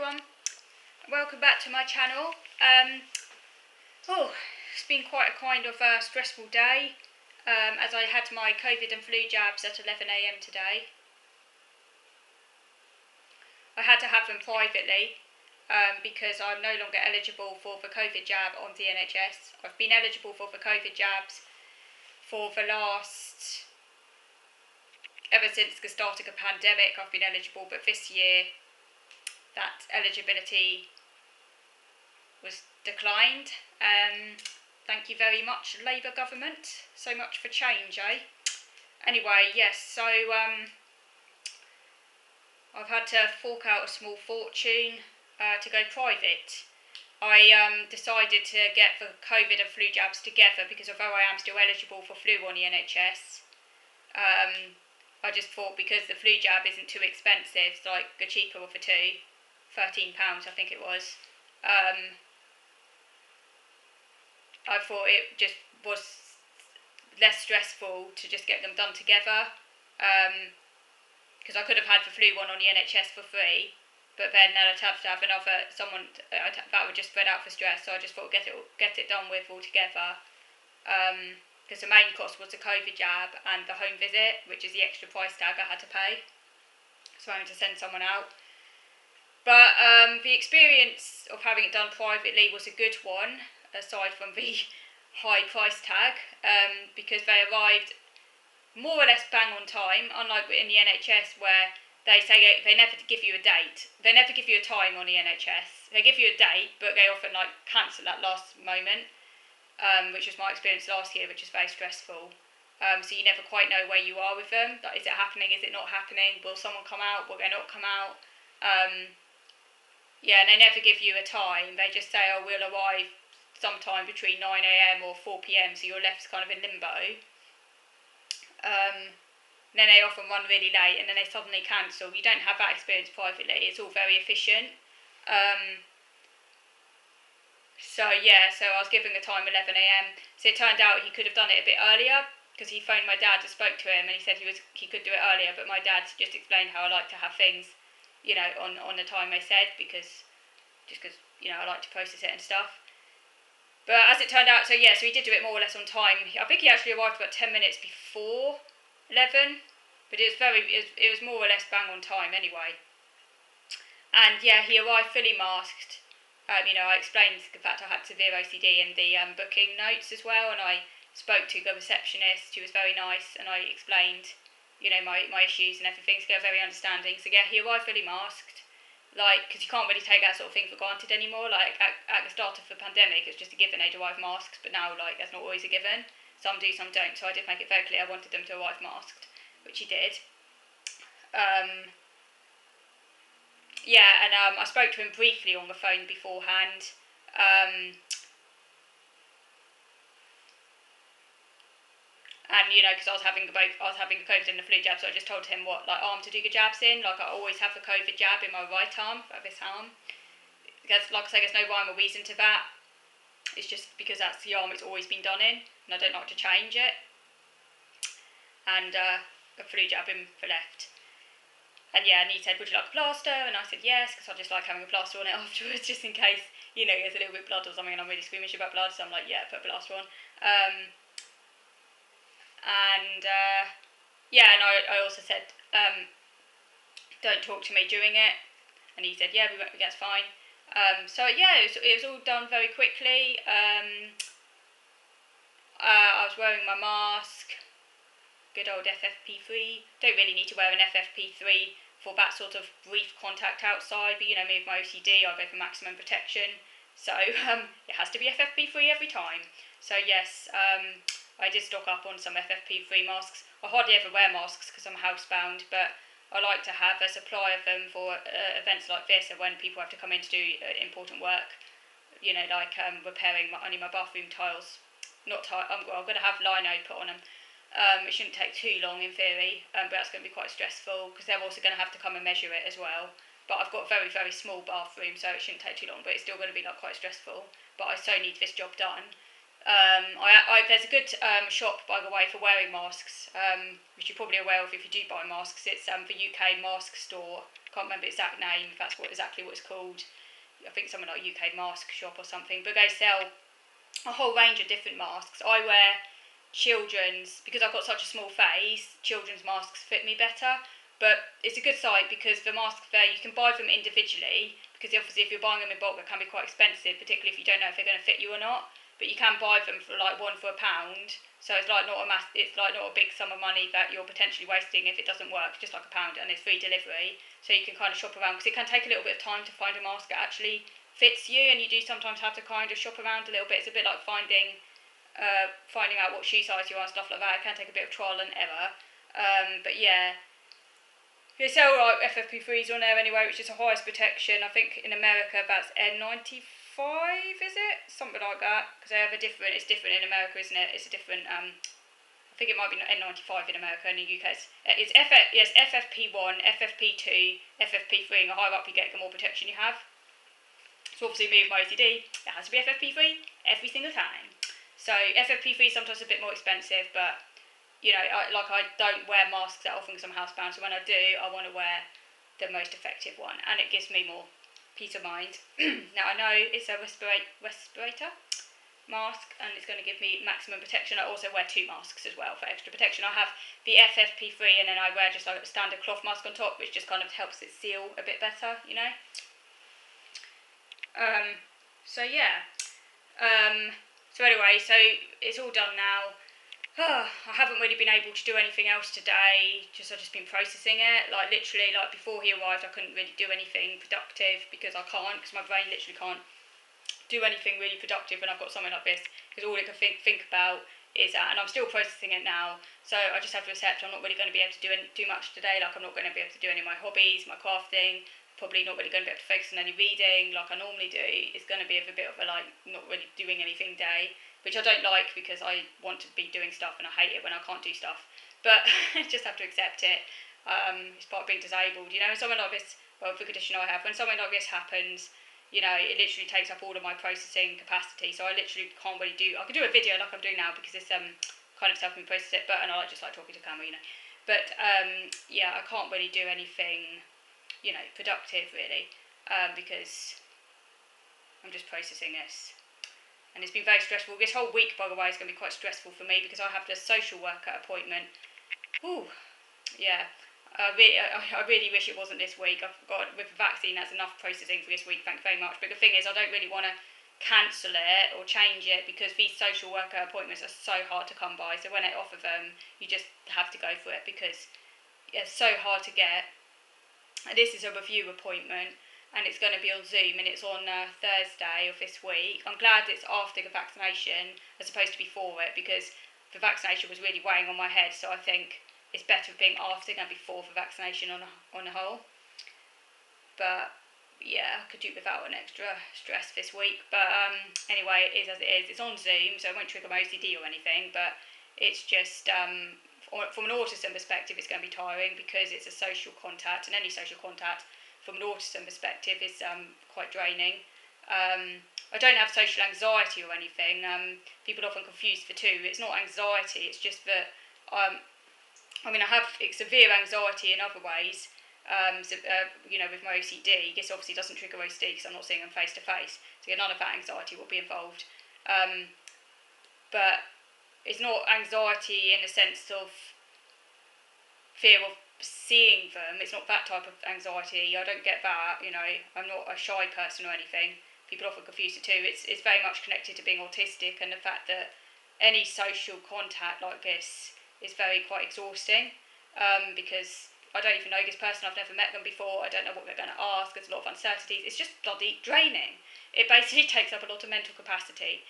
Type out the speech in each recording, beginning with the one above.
everyone, welcome back to my channel. It's been quite a kind of stressful day as I had my COVID and flu jabs at 11 AM today. I had to have them privately because I'm no longer eligible for the COVID jab on the NHS. I've been eligible for the COVID jabs for the last, ever since the start of the pandemic I've been eligible, but this year that eligibility was declined. Thank you very much, Labour government. So much for change, eh? Anyway, yes, so I've had to fork out a small fortune to go private. I decided to get the COVID and flu jabs together because although I am still eligible for flu on the NHS, I just thought because the flu jab isn't too expensive, it's like the cheaper of the two, £13 I think it was, I thought it just was less stressful to just get them done together, because I could have had the flu one on the NHS for free, but then I'd have to have another, that would just spread out for stress, so I just thought get it done with all together, because the main cost was the COVID jab and the home visit, which is the extra price tag I had to pay, so I had to send someone out. But the experience of having it done privately was a good one, aside from the high price tag, because they arrived more or less bang on time, unlike in the NHS where they say they never give you a date. They never give you a time on the NHS. They give you a date, but they often cancel at last moment, which was my experience last year, which is very stressful. So you never quite know where you are with them. Like, is it happening? Is it not happening? Will someone come out? Will they not come out? And they never give you a time. They just say, oh, we'll arrive sometime between 9 AM or 4 PM, so you're left kind of in limbo. Then they often run really late and then they suddenly cancel. You don't have that experience privately. It's all very efficient. So I was given the time 11 AM. So it turned out he could have done it a bit earlier because he phoned my dad and spoke to him and he said he could do it earlier, but my dad just explained how I like to have things, on the time they said, because I like to process it and stuff. But as it turned out, so he did do it more or less on time. I think he actually arrived about 10 minutes before 11, but it was more or less bang on time anyway. And he arrived fully masked. I explained the fact I had severe OCD in the booking notes as well, and I spoke to the receptionist, who was very nice, and I explained, my issues and everything, so they were very understanding. So he arrived fully masked. Because you can't really take that sort of thing for granted anymore. At the start of the pandemic, it's just a given they'd arrive masked, but now, that's not always a given. Some do, some don't, so I did make it very clear I wanted them to arrive masked, which he did. I spoke to him briefly on the phone beforehand. Because I was having the COVID and the flu jab, so I just told him what arm to do the jabs in. I always have the COVID jab in my right arm, this arm. Because, like I say, there's no rhyme or reason to that. It's just because that's the arm it's always been done in, and I don't like to change it. And the flu jab in the left. And he said, would you like a plaster? And I said yes, because I just like having a plaster on it afterwards, just in case, there's a little bit of blood or something, and I'm really squeamish about blood, so I'm like, yeah, put a plaster on. I also said, don't talk to me during it, and he said, that's fine. It was all done very quickly. I was wearing my mask, good old FFP3. Don't really need to wear an FFP3 for that sort of brief contact outside, but me with my OCD, I go for maximum protection, so it has to be FFP3 every time. So yes, I did stock up on some FFP3 masks. I hardly ever wear masks because I'm housebound, but I like to have a supply of them for events like this, or when people have to come in to do important work, repairing my bathroom tiles. I'm going to have lino put on them. It shouldn't take too long in theory, but that's going to be quite stressful because they're also going to have to come and measure it as well. But I've got a very, very small bathroom, so it shouldn't take too long, but it's still going to be quite stressful. But I so need this job done. There's a good shop, by the way, for wearing masks, which you're probably aware of if you do buy masks. It's the UK Mask Store can't remember the exact name, if that's exactly what it's called. I think something like UK Mask Shop or something, but they sell a whole range of different masks. I wear children's, because I've got such a small face, children's masks fit me better, but it's a good site because the masks there, you can buy them individually, because obviously if you're buying them in bulk, they can be quite expensive, particularly if you don't know if they're going to fit you or not, but you can buy them for like one for £1, so it's like not a big sum of money that you're potentially wasting if it doesn't work, just like £1, and it's free delivery, so you can kind of shop around, because it can take a little bit of time to find a mask that actually fits you, and you do sometimes have to kind of shop around a little bit. It's a bit like finding out what shoe size you are and stuff like that. It can take a bit of trial and error, but yeah, they sell like FFP3s on there anyway, which is the highest protection. I think in America that's N95, is it? Something like that, because they have it's different in America, isn't it? It's a different, I think it might be N95 in America, and in the UK it's FFP1, FFP2, FFP3, and the higher up you get, the more protection you have. So obviously me with my OCD, it has to be FFP3 every single time. So FFP3 is sometimes a bit more expensive, but you know, I don't wear masks that often because I'm housebound, so when I do, I want to wear the most effective one, and it gives me more peace of mind. Now I know it's a respirator mask, and it's going to give me maximum protection. I also wear 2 masks as well for extra protection. I have the FFP3, and then I wear just like a standard cloth mask on top, which just kind of helps it seal a bit better, you know. So yeah. So anyway, so it's all done now. I haven't really been able to do anything else today. I've just been processing it. Like literally, like before he arrived, I couldn't really do anything productive because I can't, because my brain literally can't do anything really productive when I've got something like this. Because all it can think about is that, and I'm still processing it now. So I just have to accept I'm not really going to be able to do much today. Like I'm not going to be able to do any of my hobbies, my crafting. Probably not really going to be able to focus on any reading like I normally do. It's going to be a bit of a like not really doing anything day, which I don't like because I want to be doing stuff and I hate it when I can't do stuff. But I just have to accept it. It's part of being disabled, you know. Something like this, well, the condition I have, when something like this happens, you know, it literally takes up all of my processing capacity. So I literally can't really do. I could do a video like I'm doing now because it's kind of helping me process it. But and I just like talking to camera, you know. But yeah, I can't really do anything, you know, productive really, because I'm just processing this, and it's been very stressful. This whole week, by the way, is going to be quite stressful for me because I have the social worker appointment. Ooh, yeah. I really wish it wasn't this week. I've got with the vaccine, that's enough processing for this week. Thank you very much. But the thing is, I don't really want to cancel it or change it because these social worker appointments are so hard to come by. So when they offer them, you just have to go for it because it's so hard to get. And this is a review appointment, and it's going to be on Zoom, and it's on Thursday of this week. I'm glad it's after the vaccination as opposed to before it, because the vaccination was really weighing on my head, so I think it's better being after than before the vaccination on the whole. But yeah, I could do without an extra stress this week. But anyway, it is as it is. It's on Zoom, so it won't trigger my OCD or anything, but it's just from an autism perspective, it's going to be tiring because it's a social contact, and any social contact from an autism perspective is quite draining. I don't have social anxiety or anything. People often confuse the two. It's not anxiety, it's just that I have severe anxiety in other ways. You know, with my OCD, this obviously doesn't trigger OCD because I'm not seeing them face to face, so none of that anxiety will be involved. But it's not anxiety in the sense of fear of seeing them. It's not that type of anxiety. I don't get that, you know. I'm not a shy person or anything. People often confuse the two. It's very much connected to being autistic and the fact that any social contact like this is quite exhausting, because I don't even know this person. I've never met them before. I don't know what they're going to ask. There's a lot of uncertainties. It's just bloody draining. It basically takes up a lot of mental capacity.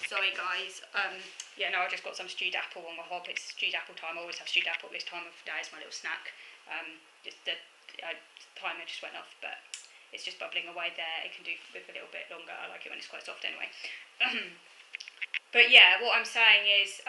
Sorry guys, yeah, no, I just got some stewed apple on my hob. It's stewed apple time. I always have stewed apple this time of day. It's my little snack. Just the timer just went off, but it's just bubbling away there. It can do with a little bit longer. I like it when it's quite soft anyway. But yeah, what I'm saying is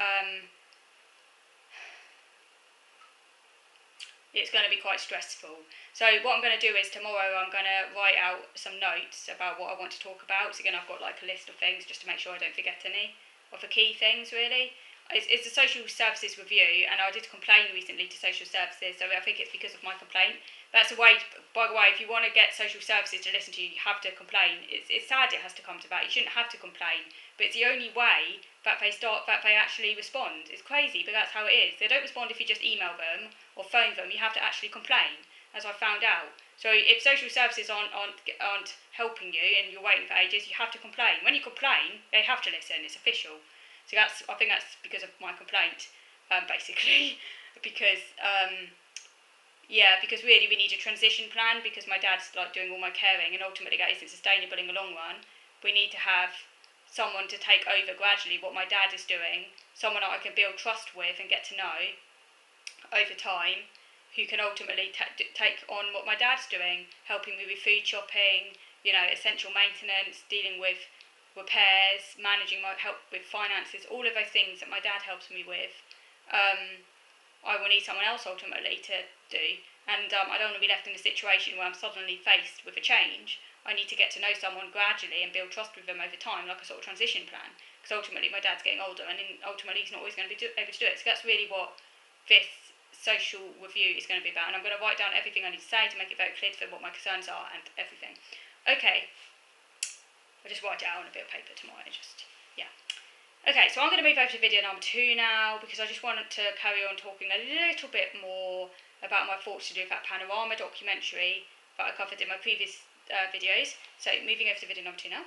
it's going to be quite stressful. So what I'm going to do is tomorrow I'm going to write out some notes about what I want to talk about. So again, I've got like a list of things just to make sure I don't forget any of the key things really. it's a social services review, and I did complain recently to social services, so I think it's because of my complaint. That's a way, by the way, if you want to get social services to listen to you, you have to complain. It's sad it has to come to that. You shouldn't have to complain, but it's the only way that they actually respond. It's crazy, but that's how it is. They don't respond if you just email them or phone them. You have to actually complain, as I found out. So if social services aren't helping you and you're waiting for ages, you have to complain. When you complain, they have to listen. It's official. So I think that's because of my complaint, basically, because because really we need a transition plan, because my dad's like doing all my caring, and ultimately that isn't sustainable in the long run. We need to have someone to take over gradually what my dad is doing, someone that I can build trust with and get to know over time, who can ultimately take on what my dad's doing, helping me with food shopping, essential maintenance, dealing with repairs, managing my help with finances, all of those things that my dad helps me with. I will need someone else ultimately to do, and I don't want to be left in a situation where I'm suddenly faced with a change. I need to get to know someone gradually and build trust with them over time, like a sort of transition plan, because ultimately my dad's getting older, and ultimately he's not always going to be able to do it. So that's really what this social review is going to be about, and I'm going to write down everything I need to say to make it very clear for what my concerns are and everything. Okay, I'll just write it out on a bit of paper tomorrow, yeah. Okay, so I'm going to move over to video number 2 now, because I just wanted to carry on talking a little bit more about my thoughts to do with that panorama documentary that I covered in my previous videos. So moving over to video number 2 now.